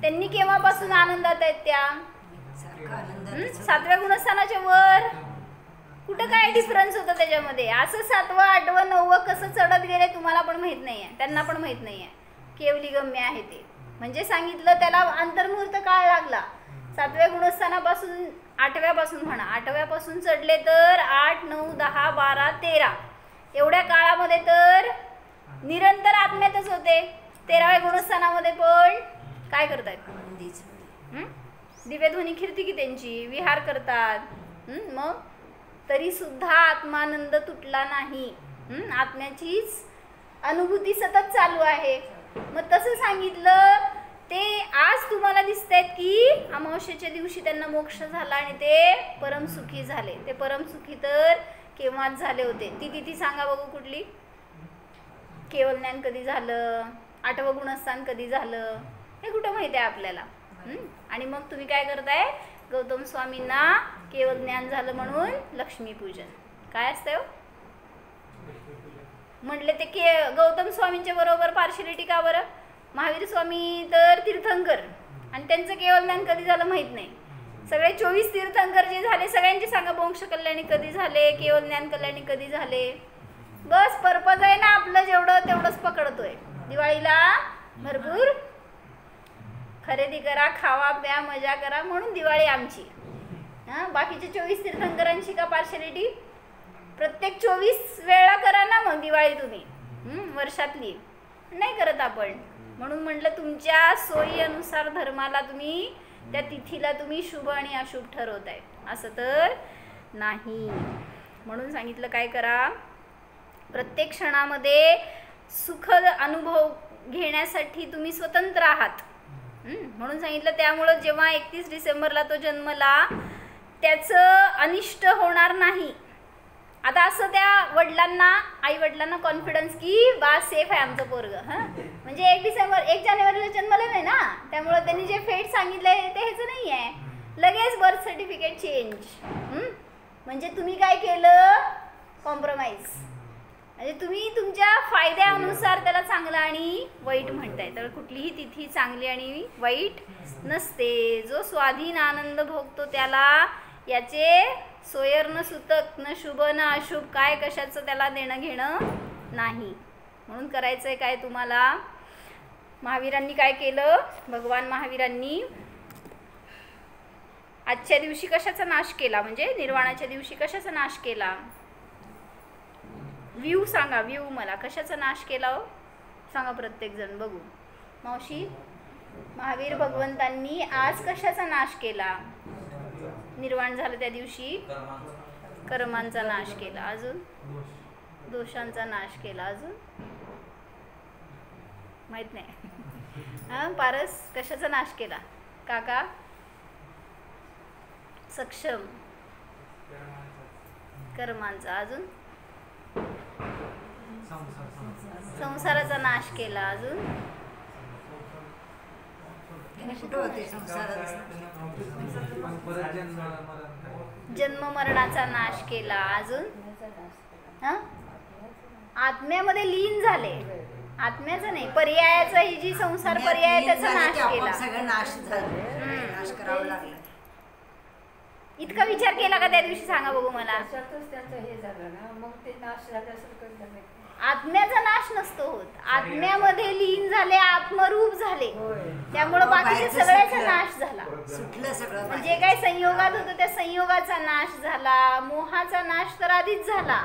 त्यांनी केव्हापासून आनंदात आहेत त्या? 7व्या गुणस्थानाच्या वर. कुठं काय डिफरन्स होतं त्याच्यामध्ये? असं 7वं 8वं 9वं कसं चढत गेले तुम्हाला पण माहित नाहीये, त्यांना पण माहित नाहीये. केवली गम्य आहे ते. म्हणजे सांगितलं त्याला अंतर्मुहूर्त काळ लागला. 7व्या गुणस्थानापासून 8व्यापासून म्हणा, 8व्यापासून चढले तर 8 9 10 12 13 एवढ्या काळामध्ये तर निरंतर आत्म्यातच होते. 13व्या गुणस्थानामध्ये पण काय करतायत? दिव्यध्वनी कीर्ती की त्यांची विहार करतात. मग तरी सुद्धा आत्मानंद तुटला नाही. आत्म्याचीच अनुभूती सतत चालू आहे. मग तसं सांगितलं ते आज तुम्हाला दिसतायत की अमावस्येच्या दिवशी त्यांना मोक्ष झाला आणि ते परमसुखी झाले. ते परमसुखी तर केव्हाच झाले होते. ती तिथी सांगा बघू कुठली? केवल ज्ञान कधी झालं? 8वं गुणस्थान कधी झालं? हे कुठं माहिती आहे आपल्याला? आणि मग तुम्ही काय करताय? गौतम स्वामींना केवल ज्ञान झालं म्हणून लक्ष्मीपूजन. काय असतं म्हटले ते गौतम स्वामींच्या बरोबर पार्शिलिटी का बरं? महावीर स्वामी तर तीर्थंकर आणि त्यांचं केवल ज्ञान कधी झालं माहित नाही. सगळे 24 तीर्थंकर जे झाले सगळ्यांचे सांगा मोक्ष कल्याणी कधी झाले, केवल ज्ञान कल्याणी कधी झाले. बस पर्पज आहे ना आपलं, जेवढं तेवढंच पकडतोय. दिवाळीला भरपूर खरेदी करा, खावा प्या, मजा करा म्हणून दिवाळी आमची. बाकीचे 24 तीर्थंकरांची का पार्शलिटी? प्रत्येक 24 वेळा करा ना मग दिवाळी तुम्ही. वर्षातली नाही करत आपण. म्हणून म्हटलं तुमच्या सोयीनुसार धर्माला तुम्ही, त्या तिथीला तुम्ही शुभ आणि अशुभ ठरवताय असं तर नाही. म्हणून सांगितलं काय करा? प्रत्येक क्षणामध्ये सुखद अनुभव घेण्यासाठी तुम्ही स्वतंत्र आहात. म्हणून सांगितलं त्यामुळं जेव्हा 31 डिसेंबरला तो जन्मला त्याचं अनिष्ट होणार नाही. आता असं त्या वडिलांना, आई वडिलांना कॉन्फिडन्स की बा सेफ आहे आमचं पोरगं. म्हणजे 1 जानेवारीला जन्मलं नाही ना, त्यामुळं त्यांनी जे फेट सांगितलंय ते ह्याचं नाही आहे. लगेच बर्थ सर्टिफिकेट चेंज. म्हणजे तुम्ही काय केलं? कॉम्प्रोमाइज. म्हणजे तुम्ही तुमच्या फायद्यानुसार त्याला चांगलं आणि वाईट म्हणताय. तर कुठलीही तिथी चांगली आणि वाईट नसते. जो स्वाधीन आनंद भोगतो त्याला याचे सोयर न सुतक न शुभ न अशुभ काय कशाचं त्याला देणं घेणं नाही. म्हणून करायचंय काय तुम्हाला? महावीरांनी काय केलं? भगवान महावीरांनी आजच्या दिवशी कशाचा नाश केला? म्हणजे निर्वाणाच्या दिवशी कशाचा नाश केला? व्ह्यू सांगा. व्ह्यू मला कशाचा नाश केला हो? सांगा प्रत्येक जण बघू. मावशी, महावीर भगवंतांनी आज कशाचा नाश केला? निर्वाण झालं त्या दिवशी कर्मांचा नाश केला. अजून दोषांचा नाश केला. अजून माहित नाही. हा पारस कशाचा नाश केला काका? सक्षम कर्मांचा. अजून संसाराचा नाश केला. अजून कुठं होते संसारात? जन्म मरणाचा नाश केला. अजून आत्म्यामध्ये लीन झाले. आत्म्याचा नाही, पर्यायाचा, ही जी संसार पर्याय त्याचा नाश केला. सगळं नाश झालं, नाश करावं लागलं. इतका विचार केला का त्या दिवशी? सांगा बघू मला. त्यांचं हे झालं ना, मग ते नाश झाल्यासारखं झालं. आत्म्याचा नाश नसतो होत, आत्म्यामध्ये लीन झाले, आत्मरूप झाले, त्यामुळे बाकीच्या सगळ्याचा नाश झाला. सुटलं सगळं. म्हणजे काय संयोगात होतं त्या संयोगाचा नाश झाला. मोहाचा नाश तर आधीच झाला,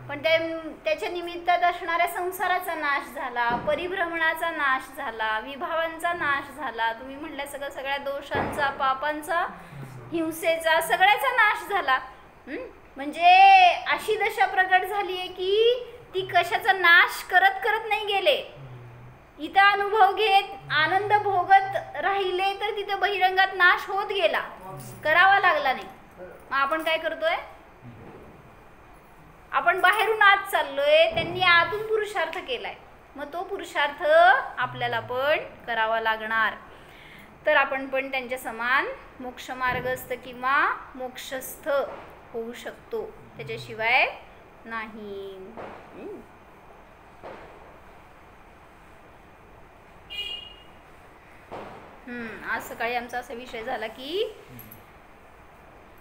पण त्याच्या निमित्तात असणाऱ्या संसाराचा नाश झाला, परिभ्रमणाचा नाश झाला, विभावांचा नाश झाला. तुम्ही म्हटल्या सगळ्या दोषांचा, पापांचा, हिंसेचा, सगळ्याचा नाश झाला. म्हणजे अशी दशा प्रकट झाली आहे की ती कशाचा नाश करत करत नाही गेले. इथं अनुभव घेत आनंद भोगत राहिले तर तिथं बहिरंगात नाश होत गेला, करावा लागला नाही. मग आपण काय करतोय? आपण बाहेरून आत चाललोय, त्यांनी आतून पुरुषार्थ केलाय, मग तो पुरुषार्थ आपल्याला पण करावा लागणार. तर आपण पण त्यांच्या समान मोक्षमार्गस्थ किंवा मोक्षस्थ होऊ शकतो, त्याच्याशिवाय नाही. आज सकाळी आमचा असा विषय झाला की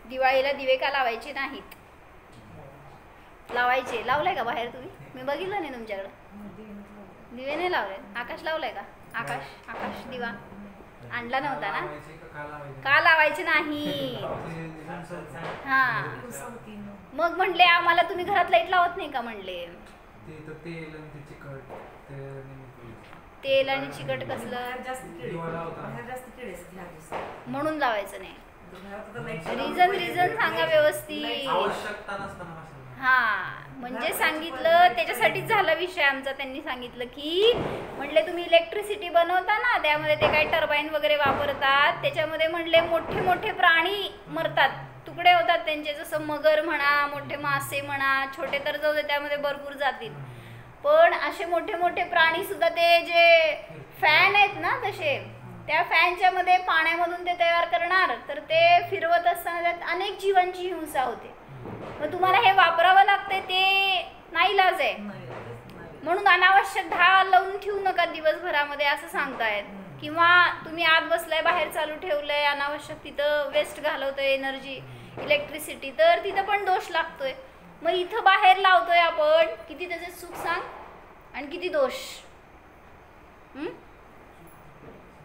दिवाळीला दिवे का लावायचे नाहीत. लावायचे. लावलाय का बाहेर तुम्ही? मी बघितलं नाही तुमच्याकडे दिवे नाही लावले. आकाश लावलाय का? आकाश दिवा आणला नव्हता ना? का लावायचे नाही? हा, मग म्हणले आम्हाला तुम्ही घरात लाईट लावत नाही का? म्हणले तेल आणि चिकट कसलं म्हणून लावायचं नाही. रिझन सांगा व्यवस्थित. हा, म्हणजे सांगितलं त्याच्यासाठीच झाला विषय आमचा. त्यांनी सांगितलं की म्हणले तुम्ही इलेक्ट्रिसिटी बनवता ना, त्यामध्ये ते काय टर्बाईन वगैरे वापरतात, त्याच्यामध्ये म्हणले मोठे मोठे प्राणी मरतात, तुकडे होतात त्यांचे, जसं मगर म्हणा, मोठे मासे म्हणा, छोटे तर जाऊ दे त्यामध्ये भरपूर जातील, पण असे मोठे मोठे प्राणी सुद्धा, ते जे फॅन आहेत ना तसे, त्या फॅनच्या मध्ये पाण्यामधून ते तयार करणार, तर ते फिरवत असताना त्यात अनेक जीवांची हिंसा होते. मग तुम्हाला हे वापरावं लागतंय, ते नाईलाज आहे. म्हणून अनावश्यक धार लावून ठेवू नका दिवसभरामध्ये असं सांगतायत. किंवा तुम्ही आत बसलाय, बाहेर चालू ठेवलंय, अनावश्यक तिथं वेस्ट घालवतोय एनर्जी, इलेक्ट्रिसिटी, तर तिथं पण दोष लागतोय. मग इथं बाहेर लावतोय आपण, किती त्याचे सुख सांग आणि किती दोष.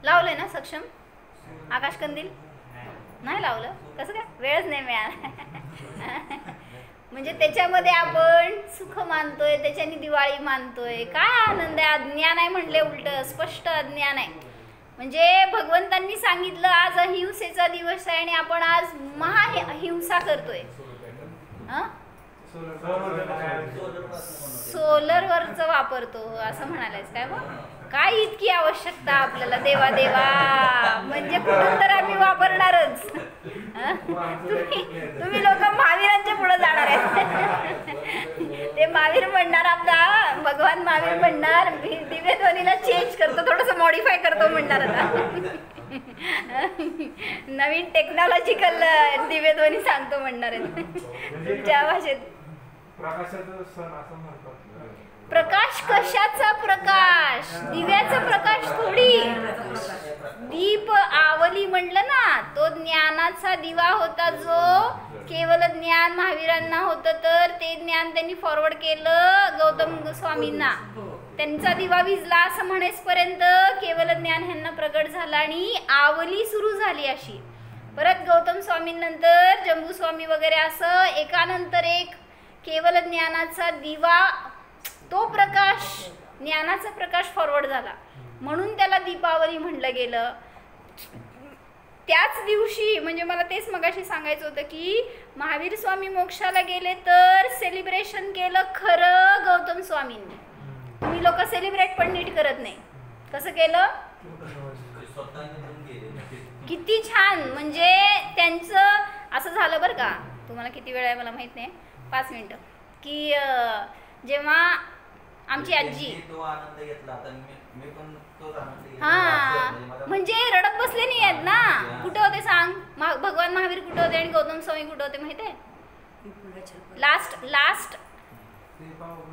लावलंय ना सक्षम? आकाश कंदील नाही लावलं? कसं काय? वेळच नाही मिळाला. म्हणजे त्याच्यामध्ये आपण सुख मानतोय, त्याच्याने दिवाळी मानतोय. काय आनंद आहे? अज्ञान आहे म्हणले, उलट स्पष्ट अज्ञान आहे. म्हणजे भगवंतांनी सांगितलं आज अहिंसेचा दिवस आहे आणि आपण आज महाहिंसा करतोय. सोलरवरच वापरतो असं म्हणालायच काय? मग काय इतकी आवश्यकता आपल्याला? देवा देवा, म्हणजे कुठून तर आम्ही वापरणारच. तुम्ही लोक महावीरांच्या पुढे जाणार आहेत. ते महावीर म्हणणार, आपला भगवान महावीर म्हणणार दिव्यध्वनीला चेंज करतो, थोडंसं मॉडिफाय करतो म्हणणार. आता नवीन टेक्नॉलॉजिकल दिव्यध्वनी सांगतो म्हणणार आहेत तुमच्या भाषेत. प्रकाश कशाचा प्रकाश? दिव्याचा प्रकाश थोडी. दीप आवली म्हणलं ना, तो ज्ञानाचा दिवा होता, जो केवल ज्ञान महावीरांना होतं, तर ते ज्ञान त्यांनी फॉरवर्ड केलं गौतम स्वामींना. त्यांचा दिवा विजला असं म्हणेसपर्यंत केवल ज्ञान ह्यांना प्रगट झाला आणि आवली सुरू झाली अशी. परत गौतम स्वामींनंतर जंबू स्वामी वगैरे असं एकानंतर एक केवल ज्ञानाचा दिवा, तो प्रकाश, ज्ञानाचा प्रकाश फॉरवर्ड झाला, म्हणून त्याला दीपावली म्हणलं गेलं. त्याच दिवशी, म्हणजे मला तेच मगाशी सांगायचं होतं की महावीर स्वामी मोक्षाला गेले तर सेलिब्रेशन केलं खरं गौतम स्वामींनी. तुम्ही लोक सेलिब्रेट पण नीट करत नाही. कसं केलं? किती छान. म्हणजे त्यांचं असं झालं बरं का. तुम्हाला किती वेळ आहे मला माहित नाही, 5 मिनिटं. की जेव्हा आमची आजी तो आनंद घेतला आता मी पण तोच आनंद घेतला. हा म्हणजे रडत बसले नाही आहेत ना. कुठे होते सांग? भगवान महावीर कुठे होते आणि गौतम स्वामी कुठे होते माहिती आहे?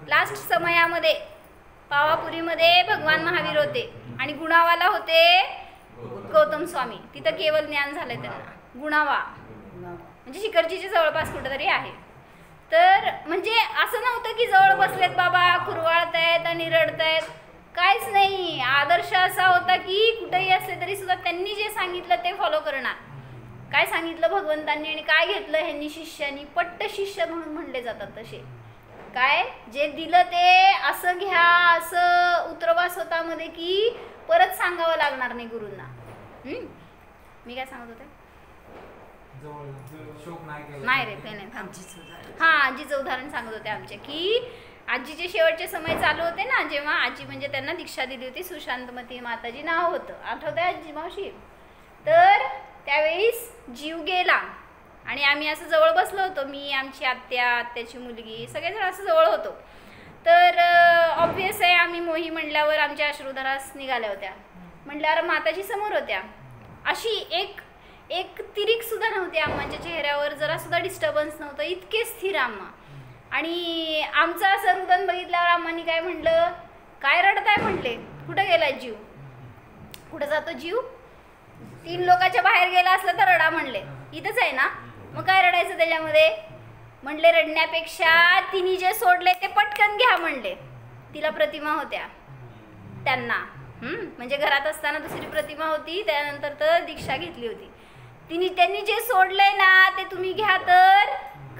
लास्ट समयामध्ये पावापुरीमध्ये भगवान महावीर होते आणि गुणावाला होते गौतम स्वामी. तिथं केवळ ज्ञान झालंय त्यांना. गुणावा म्हणजे शिखरजीच्या जवळपास कुठेतरी आहे. तर म्हणजे असं नव्हतं की जवळ बसलेत बाबा कुरवाळतायत आणि रडतायत, काहीच नाही. आदर्श असा होता की कुठेही असले तरी सुद्धा त्यांनी जे सांगितलं ते फॉलो करणार. काय सांगितलं भगवंतांनी आणि काय घेतलं ह्यांनी शिष्यांनी, पट्ट शिष्य म्हणून म्हणले जातात तसे. काय जे दिलं ते असं घ्या, असं उतरवा स्वतःमध्ये की परत सांगावं लागणार नाही गुरूंना. मी काय सांगत होते? नाही रे, ते नाही. हां, आजीचं उदाहरण सांगत होते आमचे की आजीचे शेवटचे समय चालू होते ना, जेव्हा आजी म्हणजे त्यांना दीक्षा दिली होती. सुशांतमती माताजी नाव होतं, आठवतंय आजी मावशी? तर त्यावेळीस जीव गेला आणि आम्ही असं जवळ बसलो होतो. मी, आमची आत्या, आत्याची मुलगी, सगळेजण असं जवळ होतो. तर ऑब्वियस आहे आम्ही मोही म्हणल्यावर आमच्या अश्रुधारास निघाल्या होत्या. म्हटल्यावर माताजी समोर होत्या. अशी एक तिरीक सुद्धा नव्हती आम्हाच्या चेहऱ्यावर, जरा सुद्धा डिस्टर्बन्स नव्हतं, इतके स्थिर आम्हा. आणि आमचं असं रुदन बघितल्यावर आम्हानी काय म्हटलं, काय रडताय म्हटले, कुठं गेला जीव? कुठं जातो जीव? 3 लोकांच्या बाहेर गेला असलं तर रडा म्हणले, इथंच आहे ना, मग काय रडायचं त्याच्यामध्ये? म्हणले रडण्यापेक्षा तिने जे सोडले ते पटकन घ्या म्हणले. तिला प्रतिमा होत्या त्यांना, म्हणजे घरात असताना दुसरी प्रतिमा होती, त्यानंतर तर दीक्षा घेतली होती. त्यांनी जे सोडलंय ना ते तुम्ही घ्या, तर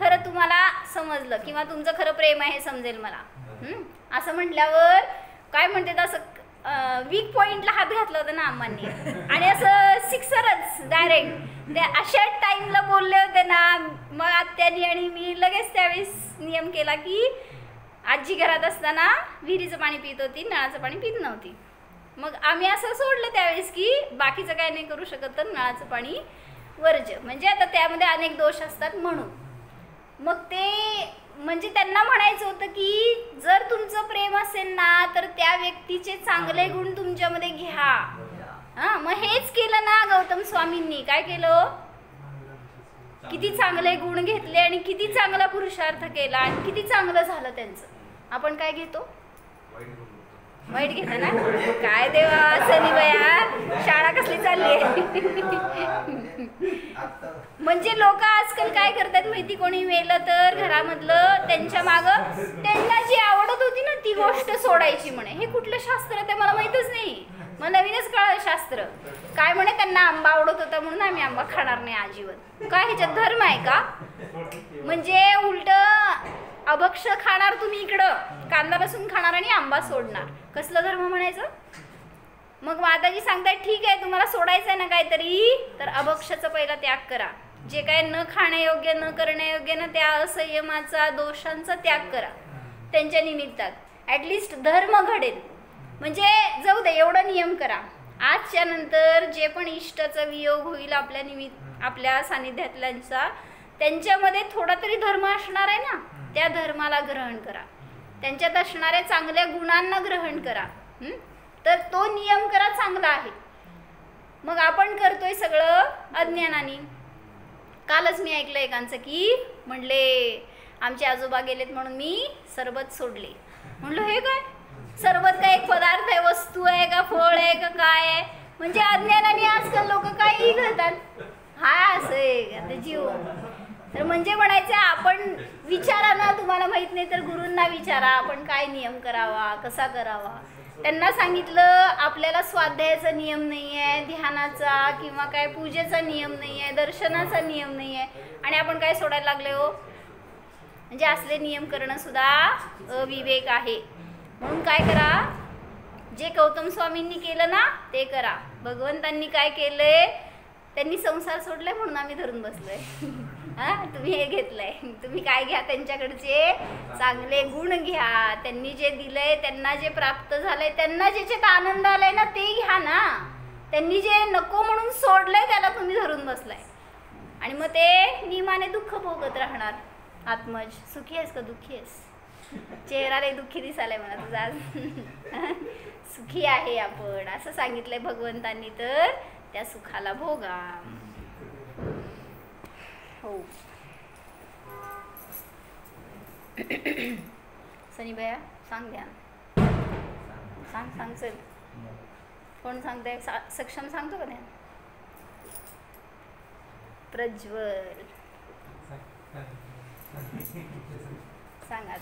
खरं तुम्हाला समजलं किंवा तुमचं खरं प्रेम आहे हे समजेल मला. असं म्हटल्यावर काय म्हणते, असं वीक पॉईंटला हात घातला होता ना आम्हांनी आणि असं सिक्सरच डायरेक्ट त्या अशा टाईमला बोलले होते ना. मग आत्यानी आणि मी लगेच त्यावेळेस नियम केला की आजी घरात असताना विहिरीचं पाणी पित होती, नळाचं पाणी पित नव्हती. मग आम्ही असं सोडलं त्यावेळेस की बाकीचं काय नाही करू शकत, तर नळाचं पाणी वर्ज्य. म्हणजे आता त्यामध्ये अनेक दोष असतात म्हणून. मग ते म्हणजे त्यांना म्हणायचं होतं की जर तुमचं प्रेम असेल ना तर त्या व्यक्तीचे चांगले गुण तुमच्यामध्ये घ्या. हां, मग हेच केलं ना गौतम स्वामींनी. काय केलं? किती चांगले गुण घेतले आणि किती चांगला पुरुषार्थ केला आणि किती चांगलं झालं त्यांचं. आपण काय घेतो? वाईट घेता ना. काय देवा सनी बया, शाळा कसली चालली म्हणजे लोक आजकाल काय करतात माहिती, कोणी मेलं तर घरामधलं त्यांच्या मागं त्यांना जी आवडत होती ना ती गोष्ट सोडायची म्हणे. हे कुठलं शास्त्र ते मला माहीतच नाही, मग नवीनच कळलं शास्त्र. काय म्हणे, त्यांना आंबा आवडत होता म्हणून आम्ही आंबा खाणार नाही आजीवन. काय ह्याच्यात धर्म आहे का? म्हणजे उलट अभक्ष खाणार तुम्ही इकडं, कांदा लसूण खाणार आणि आंबा सोडणार. कसलं धर्म म्हणायचं? मग माताजी सांगताय ठीक आहे तुम्हाला सोडायचं आहे ना काहीतरी, तर अभक्षाचा पहिला त्याग करा. जे काय न खाण्यायोग्य न करण्यायोग्य ना त्या असंयमाचा दोषांचा त्याग करा त्यांच्या निमित्तात. ॲटलिस्ट धर्म घडेल. म्हणजे जाऊ दे एवढं नियम करा. आजच्या नंतर जे पण इष्टाचा वियोग होईल आपल्या सानिध्यातल्यांचा, त्यांच्यामध्ये थोडा तरी धर्म असणार आहे ना, त्या धर्माला ग्रहण करा. त्यांच्यात असणाऱ्या चांगल्या गुणांना ग्रहण करा. तर तो नियम करा, चांगला आहे. मग आपण करतोय सगळं अज्ञानाने. कालच मी ऐकलं एकांचं की म्हणले आमचे आजोबा गेलेत म्हणून मी सरबत सोडले. म्हणलं हे काय सरबत? काय एक पदार्थ आहे, वस्तू आहे का, फळ आहे का, काय आहे? म्हणजे अज्ञानाने आजकाल लोक काही करतात. हा असं आहे आता जीव. तर म्हणजे म्हणायचं आपण विचारा ना, तुम्हाला माहित नाही तर गुरूंना विचारा आपण काय नियम करावा, कसा करावा. त्यांना सांगितलं आपल्याला स्वाध्यायाचा नियम नाही आहे, ध्यानाचा किंवा काय पूजेचा नियम नाही आहे, दर्शनाचा नियम नाही आहे, आणि आपण काय सोडायला लागले हो. म्हणजे असले नियम करणं सुद्धा अविवेक आहे. म्हणून काय करा, जे गौतम स्वामींनी केलं ना ते करा. भगवंतांनी काय केलंय, त्यांनी संसार सोडलाय म्हणून आम्ही धरून बसलोय. हा तुम्ही हे घेतलंय. तुम्ही काय घ्या, त्यांच्याकडचे चांगले गुण घ्या, त्यांनी जे दिलंय, त्यांना जे प्राप्त झालंय, त्यांना ज्याच्यात आनंद आलाय ना ते घ्या ना. त्यांनी जे नको म्हणून सोडलंय त्याला तुम्ही धरून बसलाय आणि मग ते नियमाने दुःख भोगत राहणार. आत्मज सुखी आहेस का दुःखी आहेस? चेहरा लय दुःखी दिसायलाय मला तुझा आज. सुखी आहे आपण असं सांगितलंय भगवंतांनी, तर त्या सुखाला भोगा. हो. सनी भैया सांग द्या. सांग चल. कोण सांगताय? सक्षम सांगतो का नाही? प्रज्वल सांगा.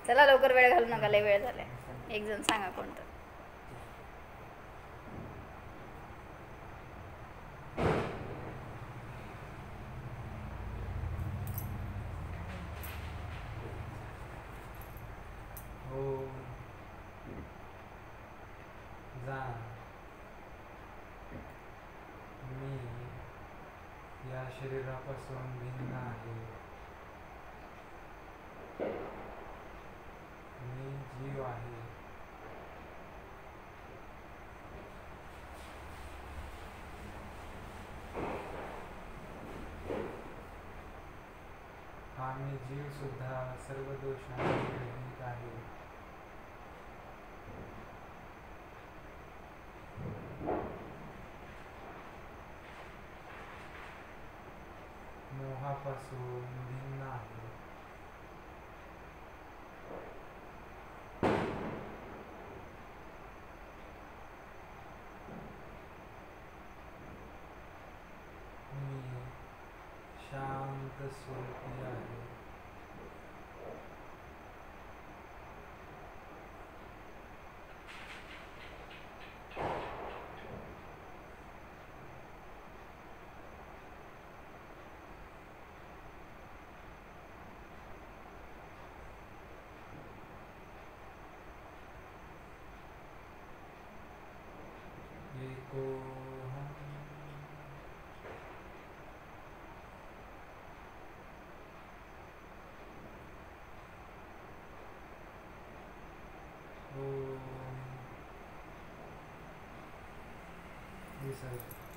चला लवकर, वेळ घालू नका, लय वेळ झालाय. एक जण सांगा कोणतं. हो जा मी या शरीरापासून भिन्न आहे. मी जीव आहे. हा मी जीव सुद्धा सर्व दोषांनी रहित आहे. मोहापासून भिन्न आहे. मी शांत स्वरूपी आहे. विसर्जन.